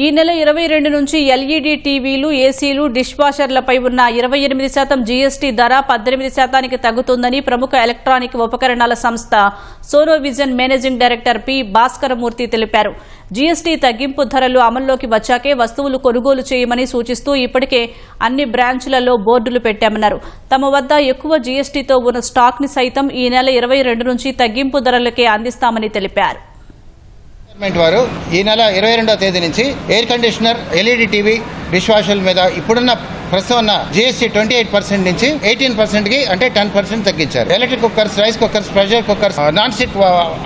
ఈ నెల 22 నుంచి ఎల్ఈడీ టీవీలు, ఏసీలు, డిష్ వాషర్లపై ఉన్న 28% జీఎస్టీ ధర 18% తగ్గుతుందని ప్రముఖ ఎలక్ట్రానిక్ ఉపకరణాల సంస్థ Sonovision managing director P Bhaskaramurthy తెలిపారు. జీఎస్టీ తగ్గింపు ధరలు అమల్లోకి వచ్చాకే వస్తువులు కొనుగోలు చేయమని సూచిస్తూ ఇప్పటికే అన్ని బ్రాంచ్లలో బోర్డులు పెట్టామన్నారు. తమ వద్ద ఎక్కువ జీఎస్టీతో ఉన్న స్టాక్ ని సైతం ఈ నెల 22 నుంచి తగ్గింపు ధరలకే అందిస్తామని తెలిపారు. వారు ఈ నెల 22వ తేదీ నుంచి air conditioner, LED TV, dish వాషర్ల మీద ఇప్పుడున్న ప్రస్తుతం ఉన్న జీఎస్టీ 28% నుంచి 18% కి అంటే 10% తగ్గించారు. Electric cookers, rice cookers, pressure cookers, non stick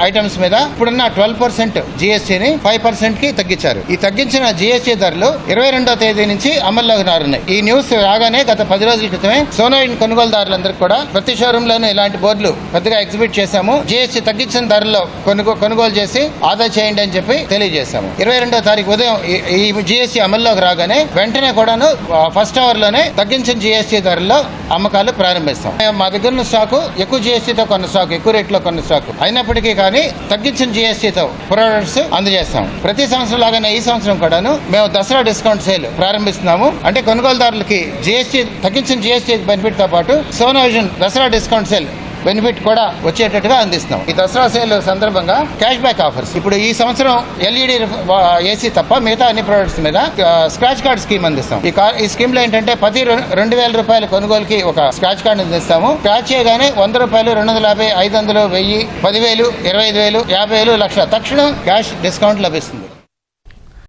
items మీద ఇప్పుడున్న 12% జీఎస్టీని 5% కి తగ్గించారు. ఈ తగ్గించిన జీఎస్టీ ధరలు 22వ తేదీ నుంచి అమల్లోకి రానున్నాయి. ఈ న్యూస్ రాగానే గత 10 రోజుల క్రితమే సోనోవిజన్ కొనుగోలుదారులందరికీ కూడా ప్రతి షోరూమ్ లోనూ ఇలాంటి బోర్డులు పెద్దగా ఎగ్జిబిట్ చేశాము. జీఎస్టీ తగ్గించిన ధరల్లో కొనుగోలు చేసి ఆదా చేయండి అని చెప్పి తెలియజేశాము. 22వ తారీఖు ఉదయం ఈ జీఎస్టీ అమల్లోకి రాగానే వెంటనే కూడాను ఫస్ట్ అవర్ లోనే తగ్గించిన జీఎస్టీ ధరల్లో అమ్మకాలు ప్రారంభిస్తాం. మా దగ్గర ఉన్న స్టాకు ఎక్కువ జీఎస్టీతో కొన్న స్టాక్, ఎక్కువ రేట్లో కొన్న స్టాక్ అయినప్పటికీ కానీ తగ్గించిన జీఎస్టీతో ప్రొడక్ట్స్ అందజేస్తాం. ప్రతి సంవత్సరం లాగానే ఈ సంవత్సరం కూడాను మేము దసరా డిస్కౌంట్ సేల్ ప్రారంభిస్తున్నాము. అంటే కొనుగోలుదారులకి తగ్గించిన జీఎస్టీ బెనిఫిట్ తో పాటు Sonovision Dasara discount sale benefit కూడా వచ్చేటట్టుగా అందిస్తున్నాం. ఈ దసరా సేల్ సందర్భంగా క్యాష్ బ్యాక్ ఆఫర్స్ ఇప్పుడు ఈ సంవత్సరం ఎల్ఈడి ఏసీ తప్ప మిగతా అన్ని ప్రొడక్ట్స్ మీద స్క్రాచ్ కార్డ్ స్కీమ్ అందిస్తాం. ఈ స్కీమ్ లో ఏంటంటే ప్రతి 2,000 రూపాయల కొనుగోలుకి ఒక స్క్రాచ్ కార్డ్ అందిస్తాము. స్క్రాచ్ చేయగానే 100 రూపాయలు, 250, 500, 1000, 10,000, 25,000, 50,000, 1,00,000 తక్షణం క్యాష్ డిస్కౌంట్ లభిస్తుంది.